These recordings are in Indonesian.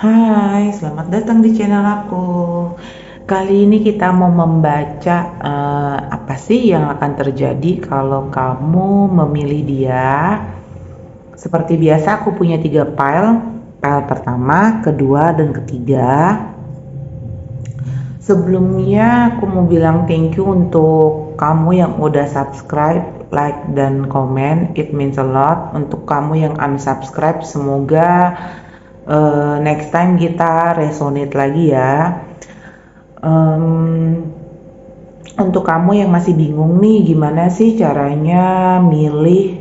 Hai, selamat datang di channel aku. Kali ini kita mau membaca apa sih yang akan terjadi kalau kamu memilih dia. Seperti biasa aku punya 3 file. File pertama, kedua, dan ketiga. Sebelumnya aku mau bilang thank you untuk kamu yang udah subscribe, like, dan komen. It means a lot. Untuk kamu yang unsubscribe, semoga next time kita resonate lagi ya. Untuk kamu yang masih bingung nih gimana sih caranya milih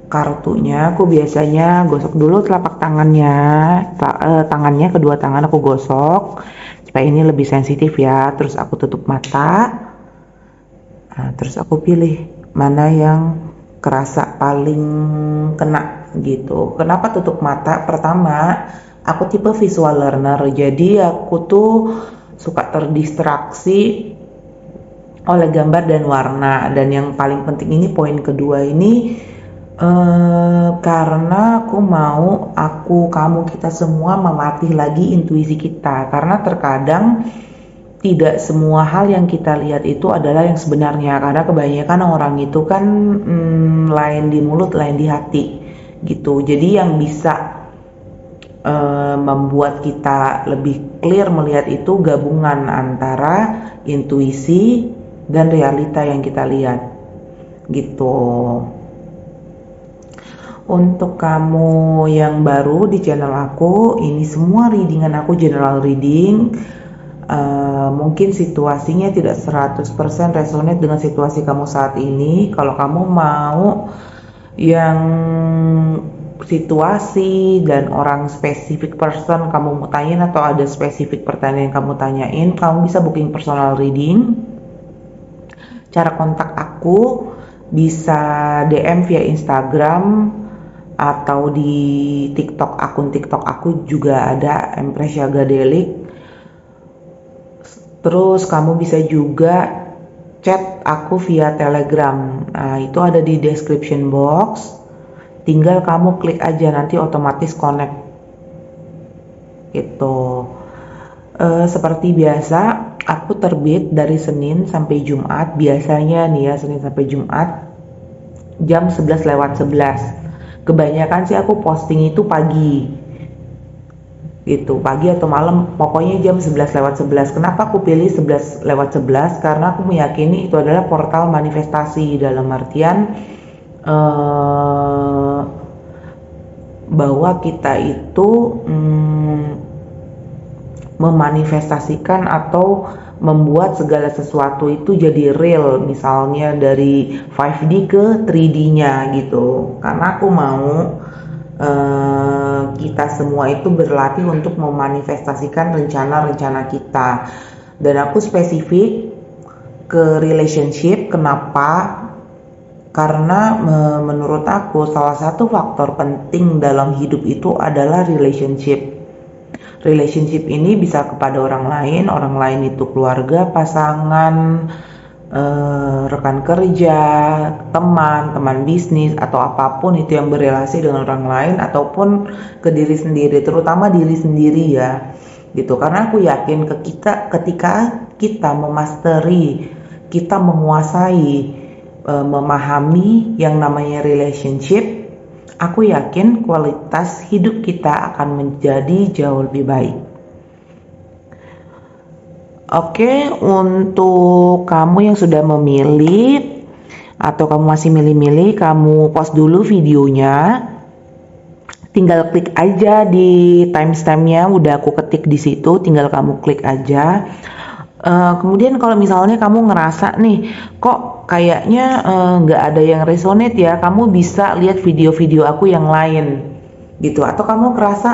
kartunya, aku biasanya gosok dulu telapak tangannya, kedua tangan aku gosok supaya ini lebih sensitif ya. Terus aku tutup mata, terus aku pilih mana yang kerasa paling kena gitu. Kenapa tutup mata? Pertama, aku tipe visual learner, jadi aku tuh suka terdistraksi oleh gambar dan warna. Dan yang paling penting ini, poin kedua ini, karena aku mau kamu, kita semua melatih lagi intuisi kita, karena terkadang tidak semua hal yang kita lihat itu adalah yang sebenarnya, karena kebanyakan orang itu kan lain di mulut, lain di hati gitu. Jadi yang bisa membuat kita lebih clear melihat itu gabungan antara intuisi dan realita yang kita lihat gitu. Untuk kamu yang baru di channel aku, ini semua readingan aku general reading. Mungkin situasinya tidak 100% resonate dengan situasi kamu saat ini. Kalau kamu mau yang situasi dan orang spesifik person kamu mau tanyain, atau ada spesifik pertanyaan yang kamu tanyain, kamu bisa booking personal reading. Cara kontak aku bisa DM via Instagram atau di TikTok, akun TikTok aku juga ada, Empresya Gadelik. Terus kamu bisa juga chat aku via Telegram. Nah, itu ada di description box. Tinggal kamu klik aja, nanti otomatis connect. Gitu. Seperti biasa, aku terbit dari Senin sampai Jumat. Biasanya nih ya, Senin sampai Jumat jam 11:11. Kebanyakan sih aku posting itu pagi. Gitu, pagi atau malam, pokoknya jam 11:11. Kenapa aku pilih 11:11? Karena aku meyakini itu adalah portal manifestasi, dalam artian bahwa kita itu memanifestasikan atau membuat segala sesuatu itu jadi real, misalnya dari 5D ke 3D-nya gitu. Karena aku mau kita semua itu berlatih untuk memanifestasikan rencana-rencana kita. Dan aku spesifik ke relationship. Kenapa? Karena menurut aku salah satu faktor penting dalam hidup itu adalah relationship. Relationship ini bisa kepada orang lain itu keluarga, pasangan, rekan kerja, teman bisnis, atau apapun itu yang berrelasi dengan orang lain, ataupun ke diri sendiri, terutama diri sendiri ya gitu. Karena aku yakin ketika kita memasteri, kita menguasai, memahami yang namanya relationship, aku yakin kualitas hidup kita akan menjadi jauh lebih baik. Oke, untuk kamu yang sudah memilih atau kamu masih milih-milih, kamu pause dulu videonya. Tinggal klik aja di timestampnya, udah aku ketik di situ, tinggal kamu klik aja. Kemudian kalau misalnya kamu ngerasa nih, kok kayaknya nggak ada yang resonate ya, kamu bisa lihat video-video aku yang lain gitu. Atau kamu ngerasa,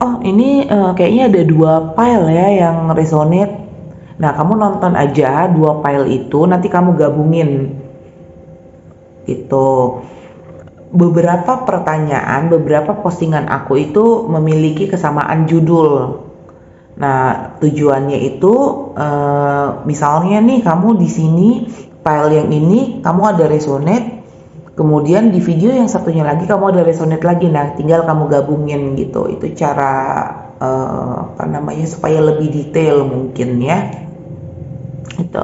oh ini kayaknya ada 2 file ya yang resonate. Nah, kamu nonton aja 2 file itu, nanti kamu gabungin gitu. Beberapa pertanyaan, beberapa postingan aku itu memiliki kesamaan judul. Nah, tujuannya itu misalnya nih kamu di sini file yang ini kamu ada resonate, kemudian di video yang satunya lagi kamu ada resonate lagi. Nah, tinggal kamu gabungin gitu. Itu cara supaya lebih detail mungkin ya. Itu.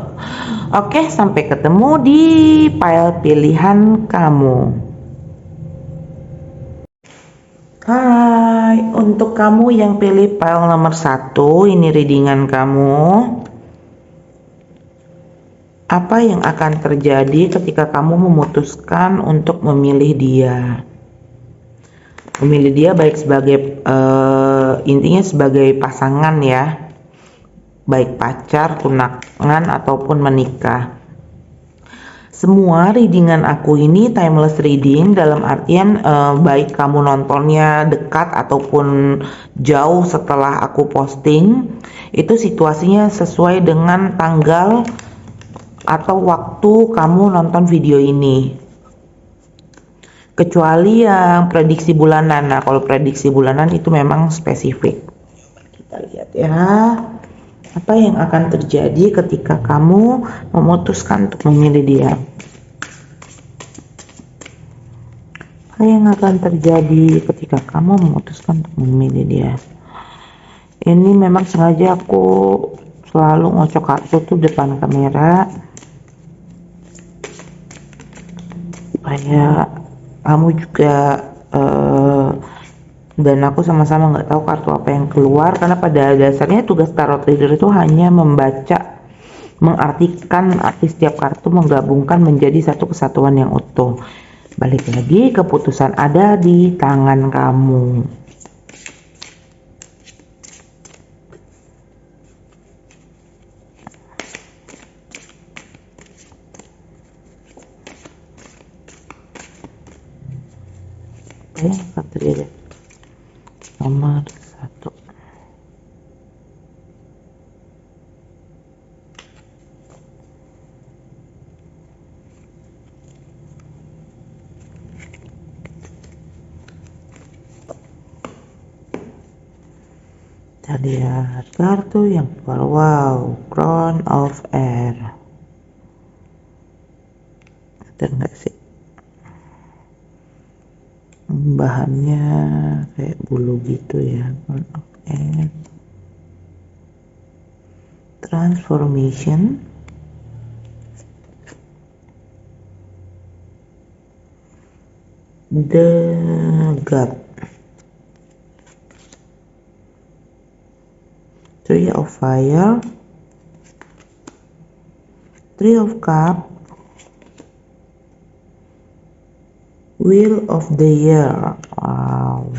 Oke, sampai ketemu di file pilihan kamu. Hai, untuk kamu yang pilih file nomor 1, ini readingan kamu. Apa yang akan terjadi ketika kamu memutuskan untuk memilih dia? Memilih dia baik sebagai intinya sebagai pasangan ya, baik pacar, tunangan ataupun menikah. Semua readingan aku ini timeless reading, dalam artian baik kamu nontonnya dekat ataupun jauh setelah aku posting, itu situasinya sesuai dengan tanggal atau waktu kamu nonton video ini, kecuali yang prediksi bulanan. Nah, kalau prediksi bulanan itu memang spesifik. Kita lihat ya, apa yang akan terjadi ketika kamu memutuskan untuk memilih dia. Apa yang akan terjadi ketika kamu memutuskan untuk memilih dia? Ini memang sengaja aku selalu ngocok kartu tuh depan kamera, supaya kamu juga dan aku sama-sama nggak tahu kartu apa yang keluar, karena pada dasarnya tugas tarot reader itu hanya membaca, mengartikan arti setiap kartu, menggabungkan menjadi satu kesatuan yang utuh. Balik lagi, keputusan ada di tangan kamu. Yang akan terjadi nomor 1. Kita lihat kartu yang keluar. Wow, Crown of Air. Ada nggak sih? Bahannya kayak bulu gitu ya. Transformation, the God, Tree of Fire, Three of Cups, Wheel of the Year. Wow.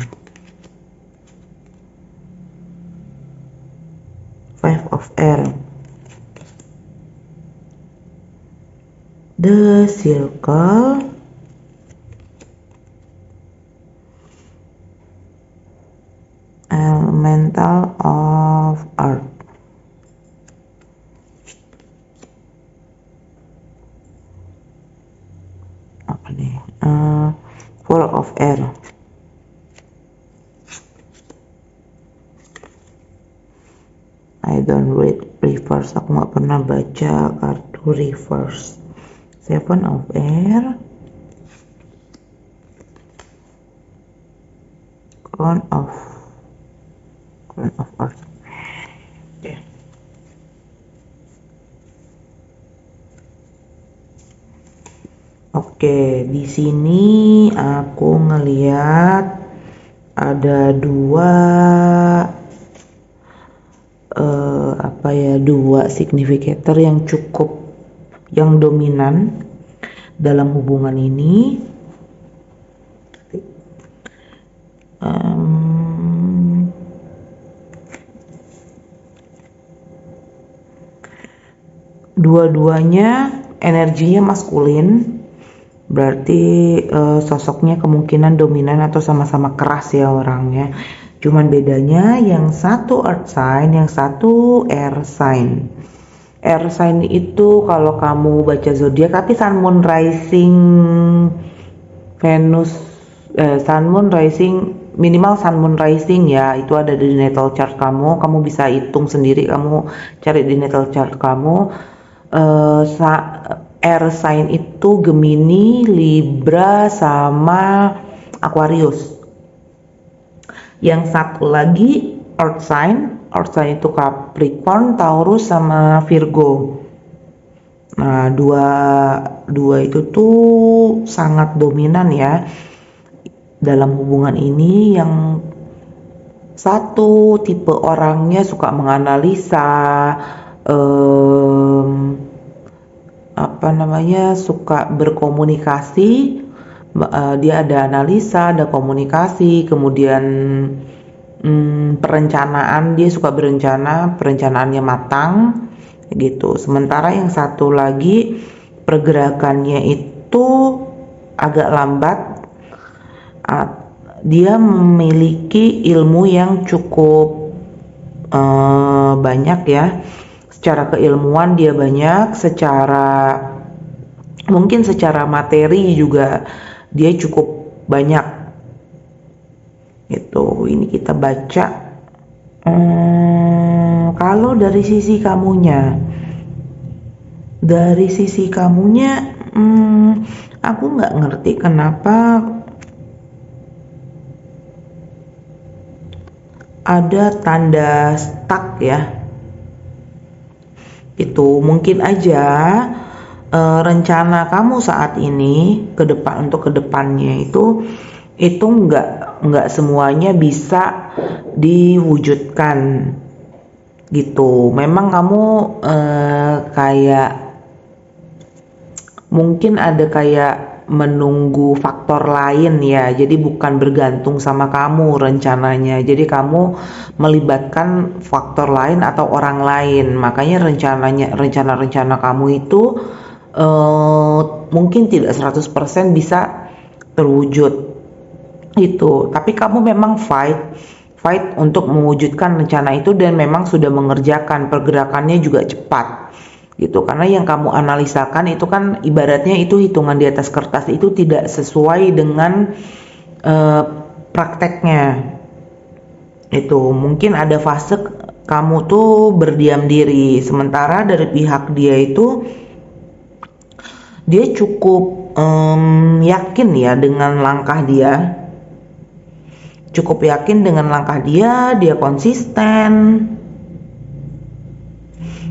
Five of Air, the Circle, Elemental of Earth. Apa nih? Four of Air. I don't read reverse, aku nggak pernah baca kartu reverse. Seven of Air, Crown of Earth. Oke, di sini aku ngeliat ada dua significator yang yang dominan dalam hubungan ini. Dua-duanya energinya maskulin, berarti sosoknya kemungkinan dominan atau sama-sama keras ya orangnya. Cuman bedanya yang satu earth sign, yang satu air sign. Air sign itu kalau kamu baca zodiak, tapi sun moon rising Venus, sun moon rising, minimal sun moon rising ya, itu ada di natal chart kamu. Kamu bisa hitung sendiri, kamu cari di natal chart kamu. Air sign itu Gemini, Libra, sama Aquarius. Yang satu lagi Earth sign itu Capricorn, Taurus sama Virgo. Nah, dua itu tuh sangat dominan ya dalam hubungan ini. Yang satu tipe orangnya suka menganalisa, suka berkomunikasi. Dia ada analisa, ada komunikasi, kemudian perencanaan, dia suka berencana, perencanaannya matang gitu. Sementara yang satu lagi pergerakannya itu agak lambat. Dia memiliki ilmu yang cukup banyak ya. Secara keilmuan dia banyak, mungkin secara materi juga dia cukup banyak. Itu ini kita baca. Kalau dari sisi kamunya, aku nggak ngerti kenapa ada tanda stuck ya. Itu mungkin aja rencana kamu saat ini untuk kedepannya itu nggak semuanya bisa diwujudkan gitu. Memang kamu kayak mungkin ada kayak menunggu faktor lain ya, jadi bukan bergantung sama kamu rencananya, jadi kamu melibatkan faktor lain atau orang lain, makanya rencana kamu itu mungkin tidak 100% bisa terwujud itu. Tapi kamu memang fight untuk mewujudkan rencana itu, dan memang sudah mengerjakan, pergerakannya juga cepat gitu. Karena yang kamu analisakan itu kan ibaratnya itu hitungan di atas kertas, itu tidak sesuai dengan prakteknya. Itu mungkin ada fase kamu tuh berdiam diri, sementara dari pihak dia itu dia cukup yakin ya dengan langkah dia, dia konsisten.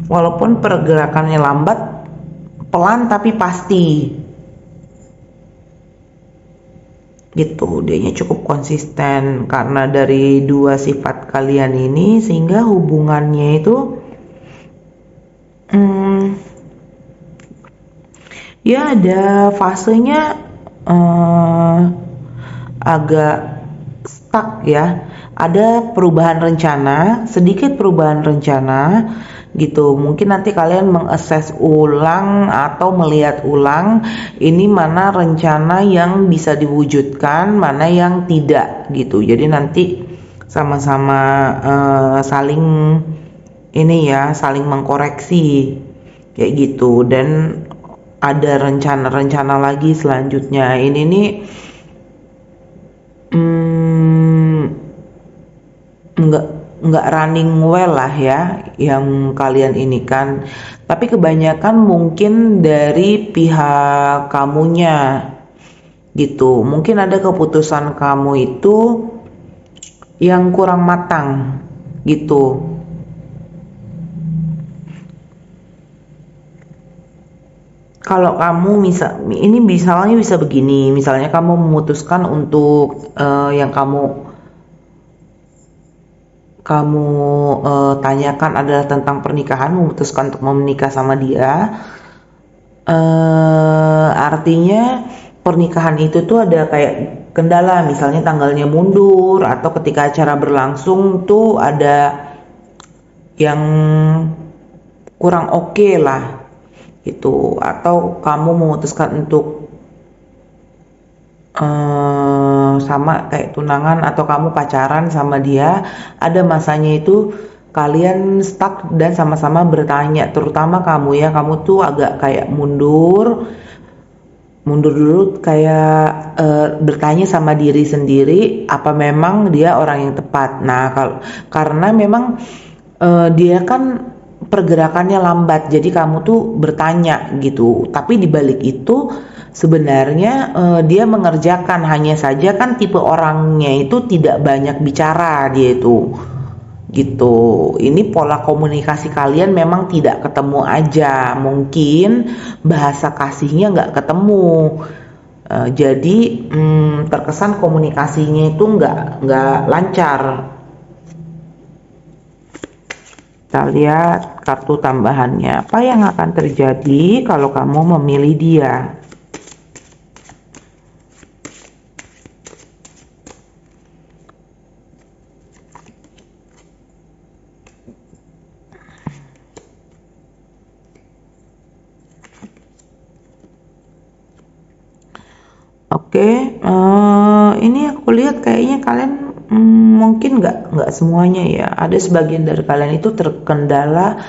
Walaupun pergerakannya lambat, pelan tapi pasti gitu. Dianya cukup konsisten karena dari dua sifat kalian ini, sehingga hubungannya itu ya ada fasenya agak stuck ya. Ada sedikit perubahan rencana gitu. Mungkin nanti kalian mengakses ulang atau melihat ulang ini mana rencana yang bisa diwujudkan, mana yang tidak gitu. Jadi nanti sama-sama saling mengkoreksi kayak gitu. Dan ada rencana-rencana lagi selanjutnya. Ini nih nggak running well lah ya yang kalian ini kan, tapi kebanyakan mungkin dari pihak kamunya gitu. Mungkin ada keputusan kamu itu yang kurang matang gitu. Kalau kamu misalnya bisa begini, misalnya kamu memutuskan untuk yang kamu tanyakan adalah tentang pernikahan, memutuskan untuk menikah sama dia, artinya pernikahan itu tuh ada kayak kendala, misalnya tanggalnya mundur, atau ketika acara berlangsung tuh ada yang kurang oke lah gitu. Atau kamu memutuskan untuk sama kayak tunangan, atau kamu pacaran sama dia, ada masanya itu kalian stuck dan sama-sama bertanya, terutama kamu tuh agak kayak mundur dulu, kayak bertanya sama diri sendiri, apa memang dia orang yang tepat. Nah, karena memang dia kan pergerakannya lambat, jadi kamu tuh bertanya gitu. Tapi dibalik itu sebenarnya dia mengerjakan, hanya saja kan tipe orangnya itu tidak banyak bicara dia itu gitu. Ini pola komunikasi kalian memang tidak ketemu aja, mungkin bahasa kasihnya nggak ketemu. Jadi terkesan komunikasinya itu nggak lancar. Kita lihat kartu tambahannya, apa yang akan terjadi kalau kamu memilih dia. Oke, ini aku lihat kayaknya kalian mungkin nggak semuanya ya. Ada sebagian dari kalian itu terkendala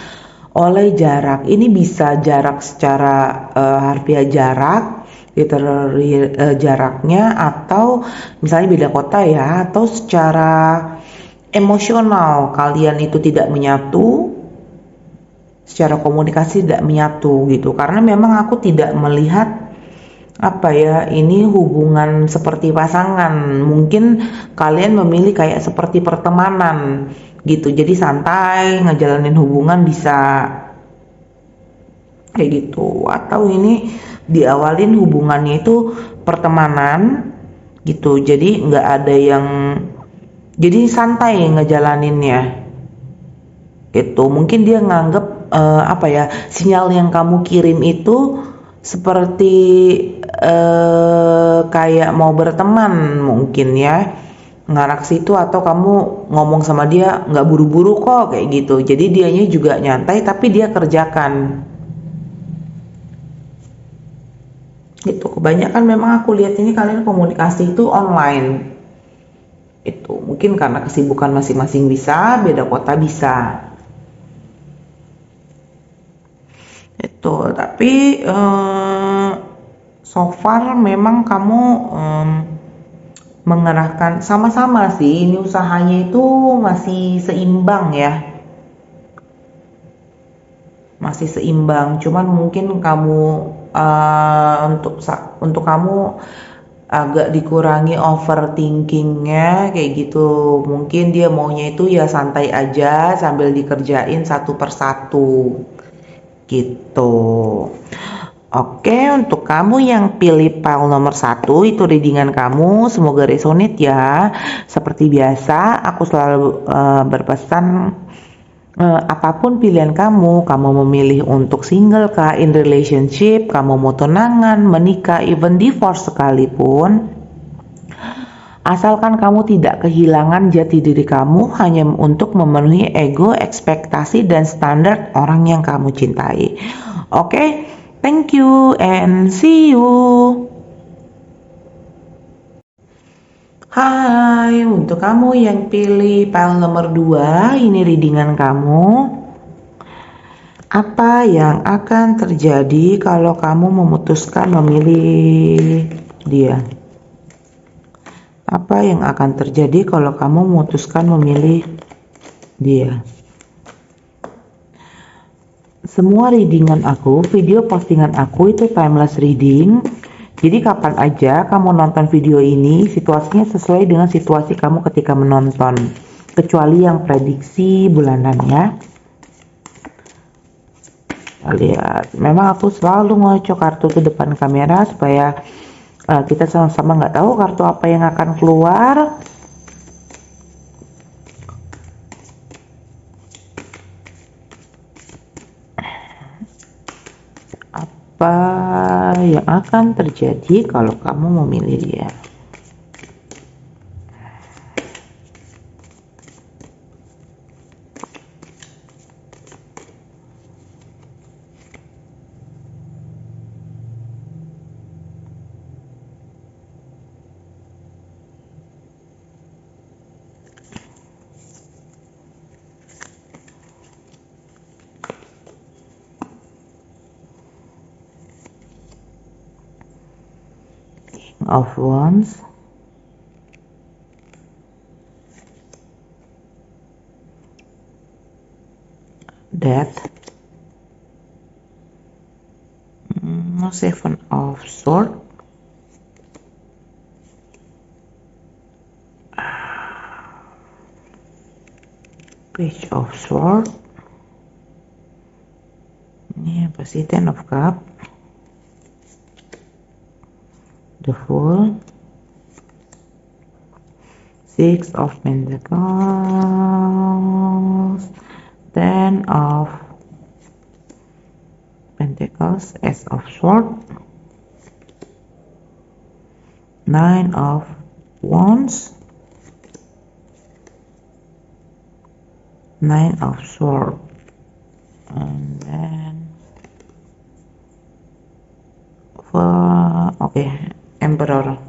oleh jarak. Ini bisa jarak secara harfiah jarak, literally jaraknya, atau misalnya beda kota ya, atau secara emosional kalian itu tidak menyatu, secara komunikasi tidak menyatu gitu. Karena memang aku tidak melihat apa ya, ini hubungan seperti pasangan. Mungkin kalian memilih kayak seperti pertemanan gitu, jadi santai ngejalanin hubungan bisa kayak gitu, atau ini diawalin hubungannya itu pertemanan gitu, jadi nggak ada yang, jadi santai ngejalaninnya gitu. Mungkin dia nganggep apa ya, sinyal yang kamu kirim itu seperti kayak mau berteman mungkin ya, ngarak situ, atau kamu ngomong sama dia nggak buru-buru kok kayak gitu, jadi dianya juga nyantai tapi dia kerjakan gitu. Kebanyakan memang aku lihat ini kalian komunikasi itu online, itu mungkin karena kesibukan masing-masing, bisa beda kota bisa itu. Tapi so far memang kamu mengerahkan sama-sama sih, ini usahanya itu masih seimbang ya, masih seimbang. Cuman mungkin kamu untuk kamu agak dikurangi overthinkingnya kayak gitu. Mungkin dia maunya itu ya santai aja sambil dikerjain satu persatu gitu. Oke, untuk kamu yang pilih pile nomor 1, itu readingan kamu, semoga resonate ya. Seperti biasa, aku selalu berpesan, apapun pilihan kamu memilih untuk single kah, in relationship, kamu mau tunangan, menikah, even divorce sekalipun, asalkan kamu tidak kehilangan jati diri kamu hanya untuk memenuhi ego, ekspektasi, dan standar orang yang kamu cintai. Oke, thank you and see you. Hai, untuk kamu yang pilih pile nomor 2, ini readingan kamu. Apa yang akan terjadi kalau kamu memutuskan memilih dia? Apa yang akan terjadi kalau kamu memutuskan memilih dia? Semua readingan aku, video postingan aku itu timeless reading. Jadi kapan aja kamu nonton video ini, situasinya sesuai dengan situasi kamu ketika menonton. Kecuali yang prediksi bulanan ya. Lihat, memang aku selalu ngocok kartu ke depan kamera supaya kita sama-sama nggak tahu kartu apa yang akan keluar. Apa yang akan terjadi kalau kamu memilih dia? Of Wands, Death, Seven of Swords, Page of Swords. Ini apa sih? Ten of Cup, the Fool, Six of Pentacles, Ten of Pentacles, Ace of Swords, Nine of Wands, Nine of Swords, and then Emperor.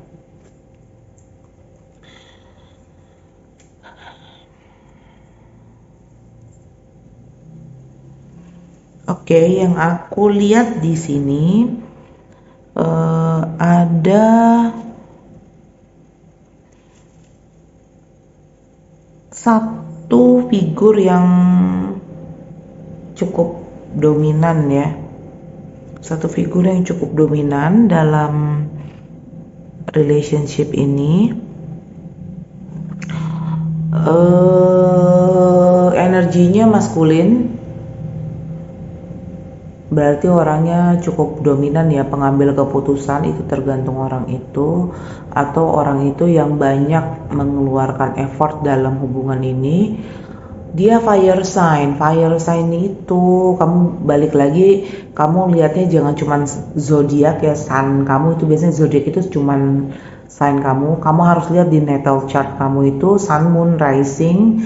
Yang aku lihat di sini ada satu figur yang cukup dominan ya. Satu figur yang cukup dominan dalam relationship ini. Energinya maskulin, berarti orangnya cukup dominan ya, pengambil keputusan, itu tergantung orang itu, atau orang itu yang banyak mengeluarkan effort dalam hubungan ini. Dia fire sign itu kamu balik lagi, kamu lihatnya jangan cuman zodiak ya, sun kamu itu biasanya zodiak itu cuman sign kamu harus lihat di natal chart kamu itu sun, moon, rising.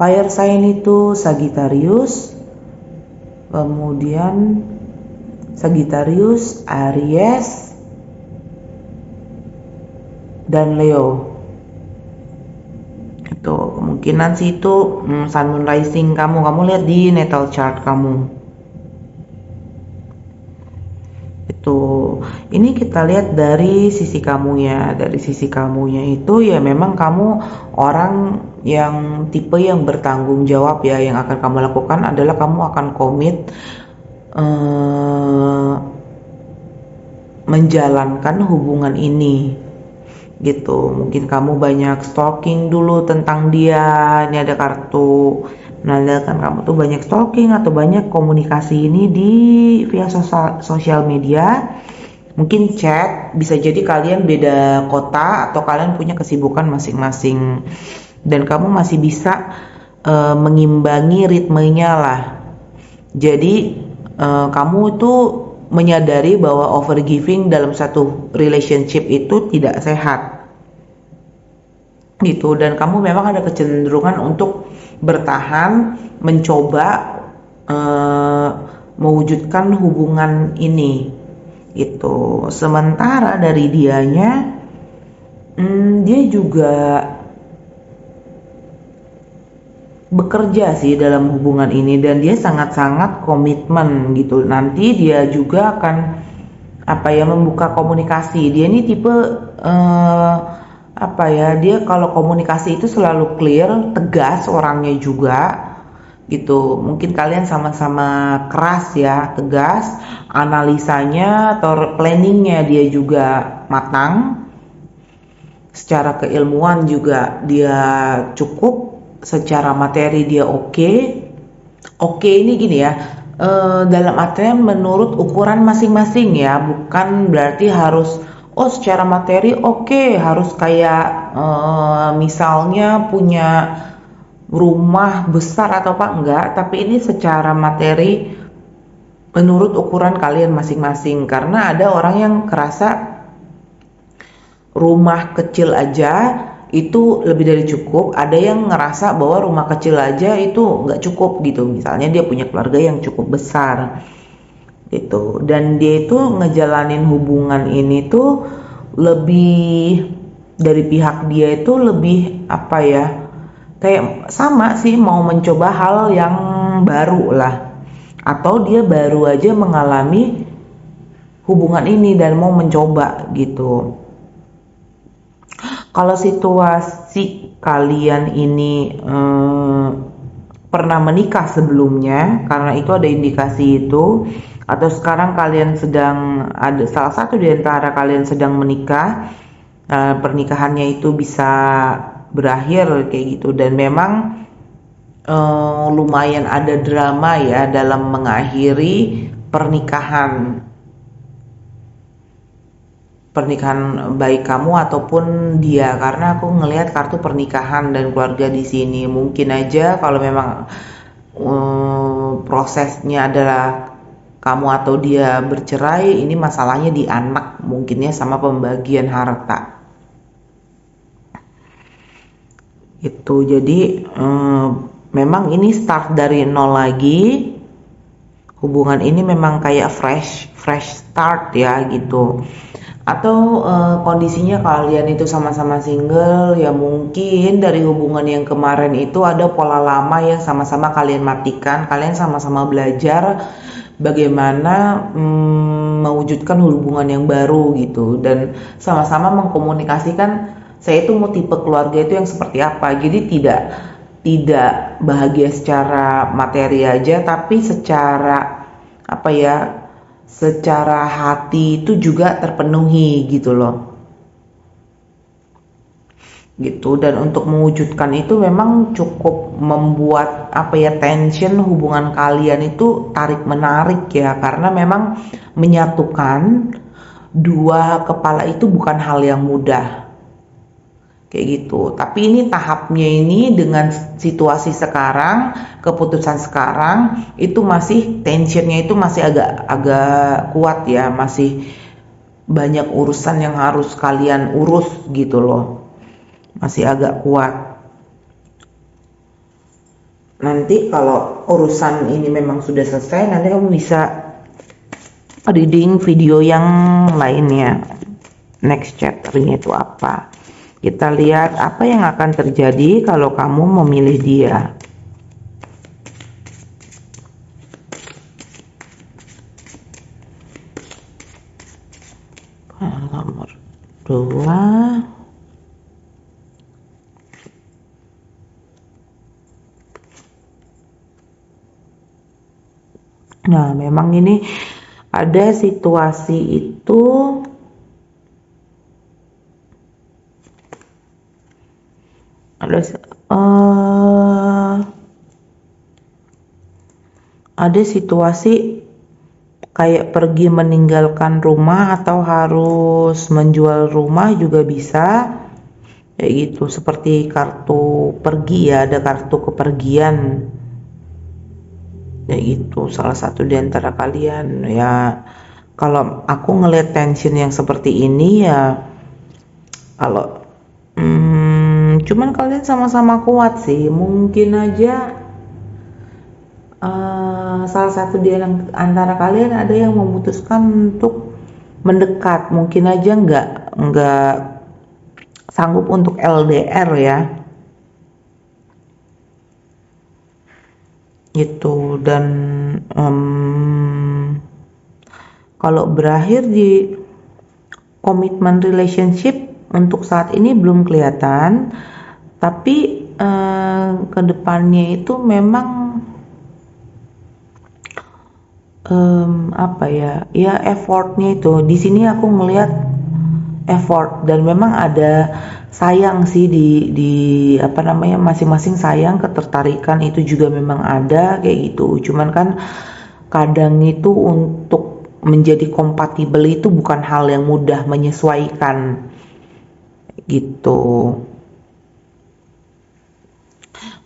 Fire sign itu Sagittarius, kemudian Sagittarius, Aries, dan Leo. Itu kemungkinan sih itu sun, moon, rising kamu lihat di natal chart kamu. Itu ini kita lihat dari sisi kamunya. Dari sisi kamunya itu ya memang kamu orang yang tipe yang bertanggung jawab ya. Yang akan kamu lakukan adalah kamu akan komit menjalankan hubungan ini gitu. Mungkin kamu banyak stalking dulu tentang dia. Ini ada kartu menandakan kamu tuh banyak stalking atau banyak komunikasi ini di via sosial media. Mungkin chat, bisa jadi kalian beda kota atau kalian punya kesibukan masing-masing, dan kamu masih bisa mengimbangi ritmenya lah. Jadi kamu tuh menyadari bahwa overgiving dalam satu relationship itu tidak sehat gitu, dan kamu memang ada kecenderungan untuk bertahan, mencoba mewujudkan hubungan ini gitu. Sementara dari dianya, dia juga bekerja sih dalam hubungan ini, dan dia sangat-sangat komitmen gitu. Nanti dia juga akan membuka komunikasi. Dia ini tipe dia kalau komunikasi itu selalu clear, tegas orangnya juga gitu. Mungkin kalian sama-sama keras ya, tegas, analisanya atau planningnya dia juga matang. Secara keilmuan juga dia cukup, secara materi dia oke ini gini ya, dalam artian menurut ukuran masing-masing ya, bukan berarti harus secara materi harus kayak misalnya punya rumah besar atau enggak, tapi ini secara materi menurut ukuran kalian masing-masing. Karena ada orang yang kerasa rumah kecil aja itu lebih dari cukup, ada yang ngerasa bahwa rumah kecil aja itu nggak cukup gitu. Misalnya dia punya keluarga yang cukup besar gitu, dan dia itu ngejalanin hubungan ini tuh lebih dari pihak dia itu lebih kayak sama sih, mau mencoba hal yang baru lah, atau dia baru aja mengalami hubungan ini dan mau mencoba gitu. Kalau situasi kalian ini pernah menikah sebelumnya, karena itu ada indikasi itu, atau sekarang kalian sedang ada salah satu di antara kalian sedang menikah, pernikahannya itu bisa berakhir kayak gitu. Dan memang lumayan ada drama ya dalam mengakhiri pernikahan baik kamu ataupun dia, karena aku ngelihat kartu pernikahan dan keluarga di sini. Mungkin aja kalau memang prosesnya adalah kamu atau dia bercerai, ini masalahnya di anak mungkinnya sama pembagian harta. Itu jadi memang ini start dari nol lagi. Hubungan ini memang kayak fresh start ya gitu. Atau kondisinya kalian itu sama-sama single, ya mungkin dari hubungan yang kemarin itu ada pola lama yang sama-sama kalian matikan. Kalian sama-sama belajar bagaimana mewujudkan hubungan yang baru gitu, dan sama-sama mengkomunikasikan saya itu mau tipe keluarga itu yang seperti apa. Jadi tidak bahagia secara materi aja, tapi secara apa ya, secara hati itu juga terpenuhi gitu loh, gitu. Dan untuk mewujudkan itu memang cukup membuat apa ya, tension hubungan kalian itu tarik menarik ya, karena memang menyatukan dua kepala itu bukan hal yang mudah kayak gitu. Tapi ini tahapnya, ini dengan situasi sekarang, keputusan sekarang itu masih tensionnya itu masih agak kuat ya, masih banyak urusan yang harus kalian urus gitu loh, masih agak kuat. Nanti kalau urusan ini memang sudah selesai, nanti kamu bisa reading video yang lainnya, next chapternya itu apa. Kita lihat apa yang akan terjadi kalau kamu memilih dia. Nomor 2. Nah, memang ini ada situasi itu ada situasi kayak pergi meninggalkan rumah atau harus menjual rumah juga bisa kayak gitu, seperti kartu pergi ya, ada kartu kepergian kayak gitu. Salah satu di antara kalian ya, kalau aku ngeliat tension yang seperti ini ya, kalau cuman kalian sama-sama kuat sih, mungkin aja salah satu di antara kalian ada yang memutuskan untuk mendekat, mungkin aja nggak sanggup untuk LDR ya gitu. Dan kalau berakhir di komitmen relationship untuk saat ini belum kelihatan, tapi kedepannya itu memang apa ya, ya effortnya itu di sini aku ngelihat effort, dan memang ada sayang sih di apa namanya, masing-masing sayang, ketertarikan itu juga memang ada kayak gitu. Cuman kan kadang itu untuk menjadi kompatibel itu bukan hal yang mudah, menyesuaikan gitu.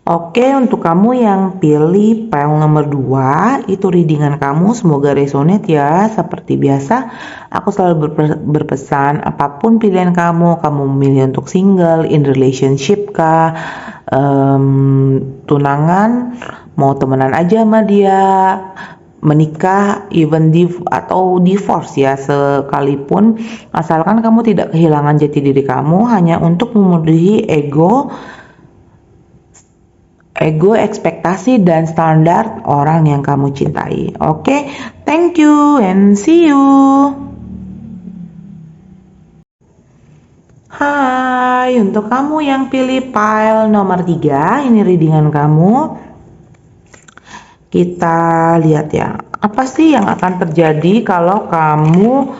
Oke, untuk kamu yang pilih pile nomor 2, itu readingan kamu, semoga resonate ya. Seperti biasa, aku selalu berpesan, apapun pilihan kamu memilih untuk single, in relationship kah, tunangan, mau temenan aja sama dia, menikah, even atau divorce ya sekalipun, asalkan kamu tidak kehilangan jati diri kamu hanya untuk memenuhi ego, ekspektasi, dan standar orang yang kamu cintai. Oke, thank you and see you. Hai, untuk kamu yang pilih pile nomor 3, ini readingan kamu. Kita lihat ya, apa sih yang akan terjadi kalau kamu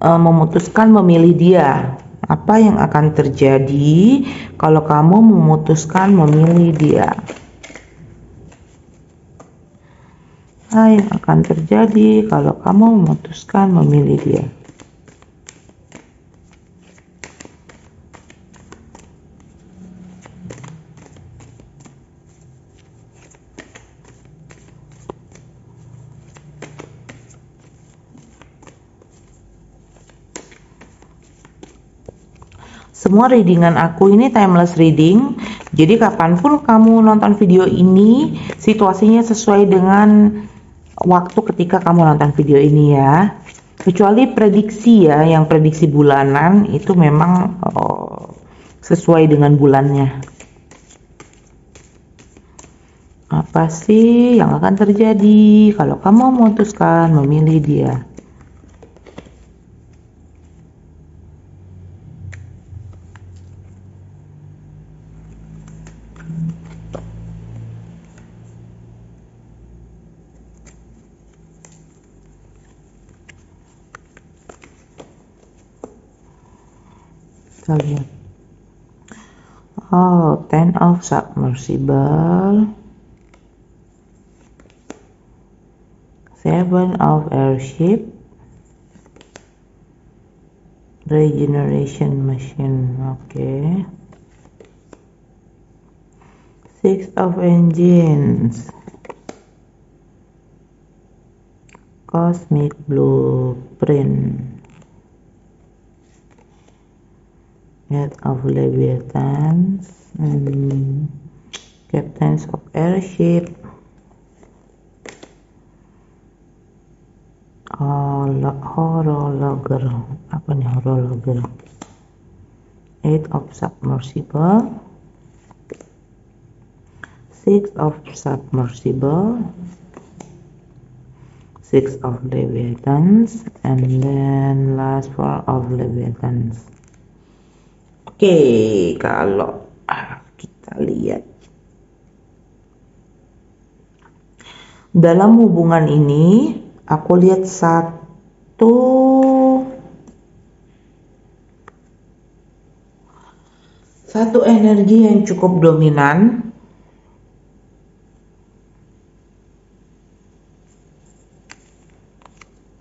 memutuskan memilih dia. Apa yang akan terjadi kalau kamu memutuskan memilih dia? Apa yang akan terjadi kalau kamu memutuskan memilih dia? Semua readingan aku ini timeless reading, jadi kapanpun kamu nonton video ini, situasinya sesuai dengan waktu ketika kamu nonton video ini ya. Kecuali prediksi ya, yang prediksi bulanan itu memang sesuai dengan bulannya. Apa sih yang akan terjadi kalau kamu memutuskan memilih dia? Kita lihat. Oh, Ten of Submersible, Seven of Airship, Regeneration Machine, okay. Six of Engines, Cosmic Blueprint, Head of Leviathans, and Captains of Airship, Horologer, apa nih Horologer? Eight of Submersible, Six of Submersible, Six of Leviathans, and then last Four of Leviathans. Oke, kalau kita lihat dalam hubungan ini, aku lihat satu energi yang cukup dominan.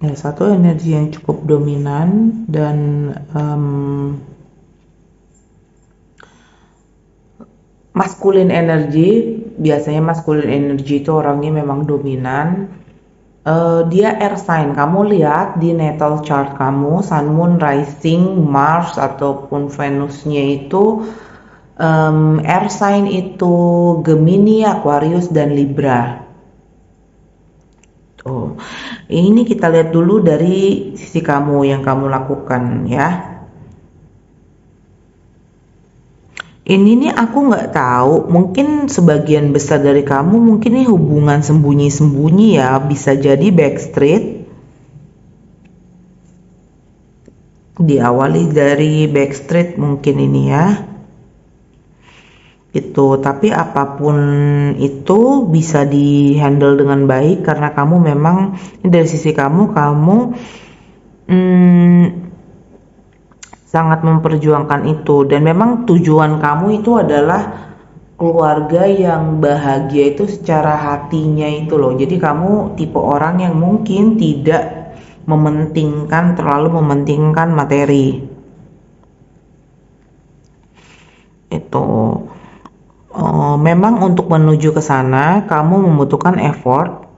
Ya, satu energi yang cukup dominan dan masculine energy. Biasanya masculine energy itu orangnya memang dominan. Dia air sign. Kamu lihat di natal chart kamu, Sun, Moon, Rising, Mars ataupun Venusnya itu air sign itu Gemini, Aquarius, dan Libra. Tuh. Ini kita lihat dulu dari sisi kamu yang kamu lakukan ya. Ini nih aku nggak tahu, mungkin sebagian besar dari kamu mungkin ini hubungan sembunyi-sembunyi ya, bisa jadi backstreet. Diawali dari backstreet mungkin ini ya. Itu, tapi apapun itu bisa dihandle dengan baik karena kamu memang dari sisi kamu sangat memperjuangkan itu, dan memang tujuan kamu itu adalah keluarga yang bahagia itu secara hatinya itu loh. Jadi kamu tipe orang yang mungkin tidak terlalu mementingkan materi itu. Memang untuk menuju ke sana kamu membutuhkan effort,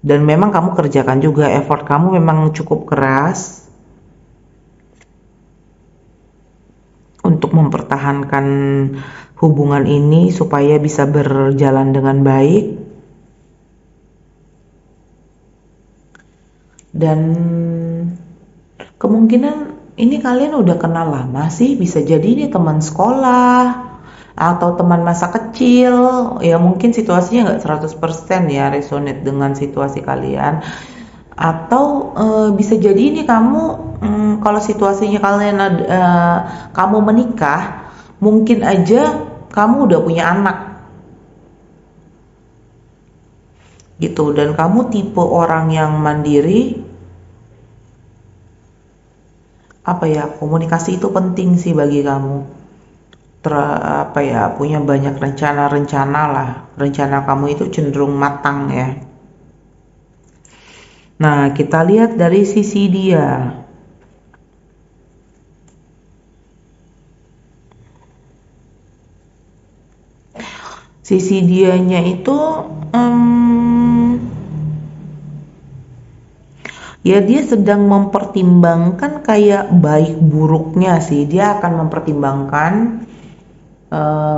dan memang kamu kerjakan juga. Effort kamu memang cukup keras untuk mempertahankan hubungan ini supaya bisa berjalan dengan baik. Dan kemungkinan ini kalian udah kenal lama sih, bisa jadi ini teman sekolah atau teman masa kecil ya. Mungkin situasinya nggak 100% ya resonate dengan situasi kalian, atau bisa jadi ini kamu kalau situasinya kalian kamu menikah, mungkin aja kamu udah punya anak gitu, dan kamu tipe orang yang mandiri apa ya, komunikasi itu penting sih bagi kamu. Apa ya, punya banyak rencana-rencana lah. Rencana kamu itu cenderung matang ya. Nah, kita lihat dari sisi dia. Sisi dianya itu ya dia sedang mempertimbangkan kayak baik buruknya sih. Dia akan mempertimbangkan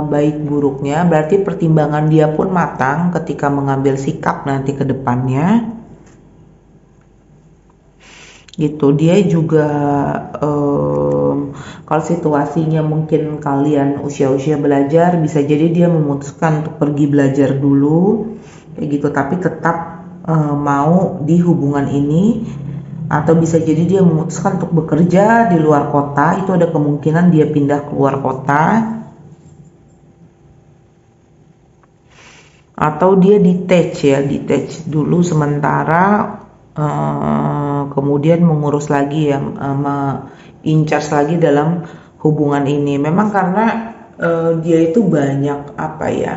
baik buruknya, berarti pertimbangan dia pun matang ketika mengambil sikap nanti ke depannya. Gitu, dia juga kalau situasinya mungkin kalian usia-usia belajar, bisa jadi dia memutuskan untuk pergi belajar dulu kayak gitu, tapi tetap mau di hubungan ini, atau bisa jadi dia memutuskan untuk bekerja di luar kota. Itu ada kemungkinan dia pindah keluar kota, atau dia detach dulu sementara, kemudian mengurus lagi ya, in charge lagi dalam hubungan ini. Memang karena dia itu banyak apa ya,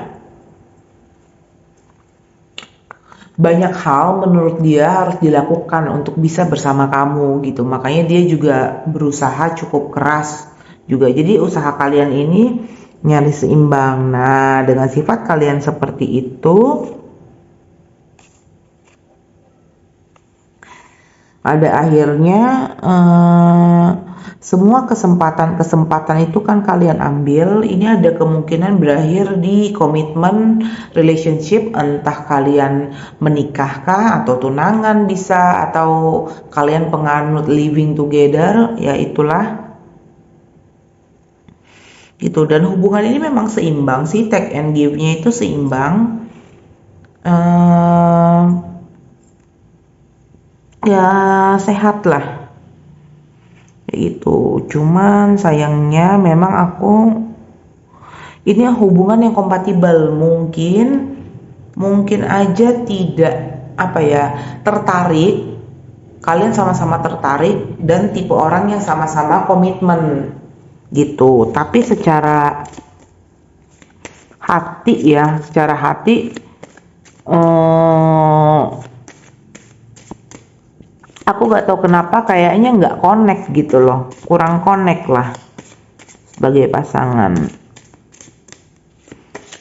banyak hal menurut dia harus dilakukan untuk bisa bersama kamu gitu. Makanya dia juga berusaha cukup keras juga. Jadi usaha kalian ini nyari seimbang. Nah, dengan sifat kalian seperti itu, pada akhirnya semua kesempatan itu kan kalian ambil, ini ada kemungkinan berakhir di komitmen relationship, entah kalian menikahkah atau tunangan bisa, atau kalian penganut living together, ya itulah gitu. Dan hubungan ini memang seimbang sih, take and give-nya itu seimbang. Ya sehat lah kayak gitu. Cuman sayangnya memang ini hubungan yang kompatibel, mungkin aja tidak apa ya, tertarik, kalian sama-sama tertarik dan tipe orang yang sama-sama komitmen gitu. Tapi secara hati aku gak tahu kenapa kayaknya nggak connect gitu loh, kurang connect lah sebagai pasangan.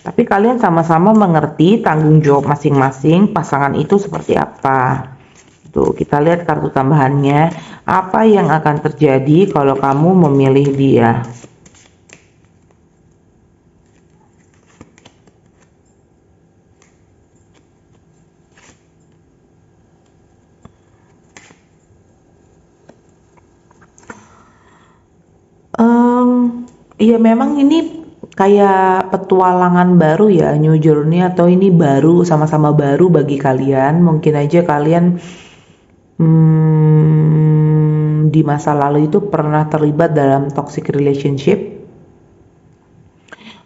Tapi kalian sama-sama mengerti tanggung jawab masing-masing pasangan itu seperti apa. Tuh, kita lihat kartu tambahannya, apa yang akan terjadi kalau kamu memilih dia. Ya memang ini kayak petualangan baru ya, new journey, atau ini baru, sama-sama baru bagi kalian. Mungkin aja kalian di masa lalu itu pernah terlibat dalam toxic relationship,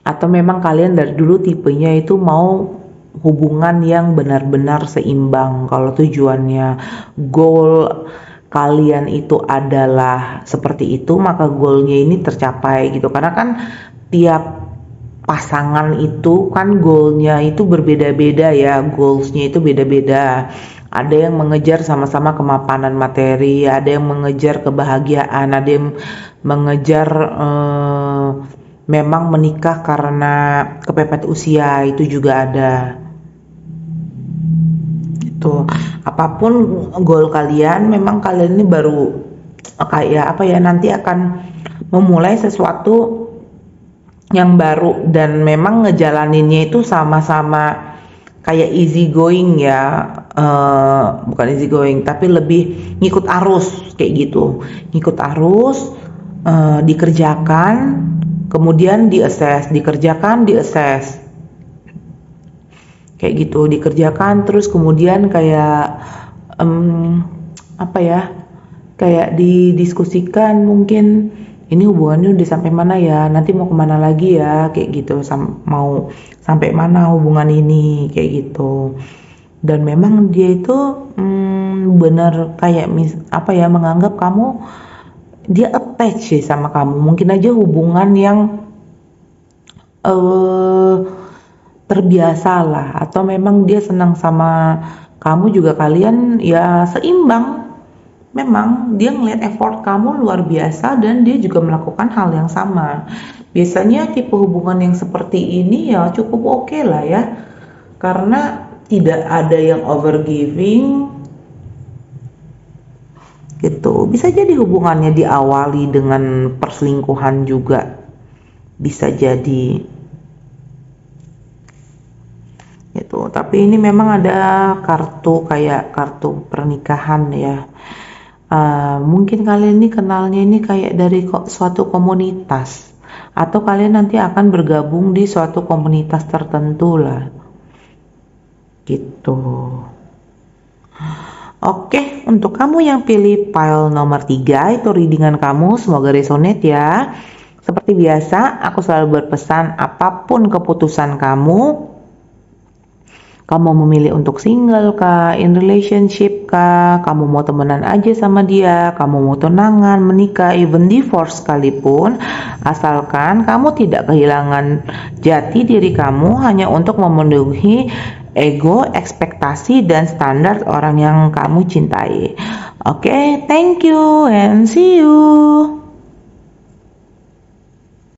atau memang kalian dari dulu tipenya itu mau hubungan yang benar-benar seimbang. Kalau tujuannya, goal kalian itu adalah seperti itu, maka goalnya ini tercapai gitu. Karena kan tiap pasangan itu kan goalnya itu berbeda-beda ya, goalsnya itu beda-beda. Ada yang mengejar sama-sama kemapanan materi, ada yang mengejar kebahagiaan, ada yang mengejar memang menikah karena kepepet usia, itu juga ada. Itu apapun goal kalian, memang kalian ini baru kayak apa ya, nanti akan memulai sesuatu yang baru, dan memang ngejalaninnya itu sama-sama kayak easy going ya, bukan easy going tapi lebih ngikut arus kayak gitu, ngikut arus, dikerjakan kemudian diassess, dikerjakan diassess kayak gitu, dikerjakan terus kemudian kayak apa ya, kayak didiskusikan, mungkin ini hubungannya udah sampai mana ya, nanti mau kemana lagi ya, kayak gitu, mau sampai mana hubungan ini kayak gitu. Dan memang dia itu benar kayak apa ya, menganggap kamu dia attach sih sama kamu. Mungkin aja hubungan yang terbiasa lah, atau memang dia senang sama kamu juga, kalian ya seimbang. Memang dia ngeliat effort kamu luar biasa dan dia juga melakukan hal yang sama. Biasanya tipe hubungan yang seperti ini ya cukup oke lah ya, karena tidak ada yang overgiving gitu. Bisa jadi hubungannya diawali dengan perselingkuhan juga, bisa jadi gitu. Tapi ini memang ada kartu kayak kartu pernikahan ya. Mungkin kalian ini kenalnya ini kayak dari suatu komunitas, atau kalian nanti akan bergabung di suatu komunitas tertentu lah gitu. Oke, untuk kamu yang pilih pile nomor 3, itu readingan kamu, semoga resonate ya. Seperti biasa, aku selalu berpesan, apapun keputusan kamu memilih untuk single kah, in relationship kah, kamu mau temenan aja sama dia, kamu mau tunangan, menikah, even divorce sekalipun, asalkan kamu tidak kehilangan jati diri kamu hanya untuk memenuhi ego, ekspektasi, dan standar orang yang kamu cintai. Oke, thank you and see you.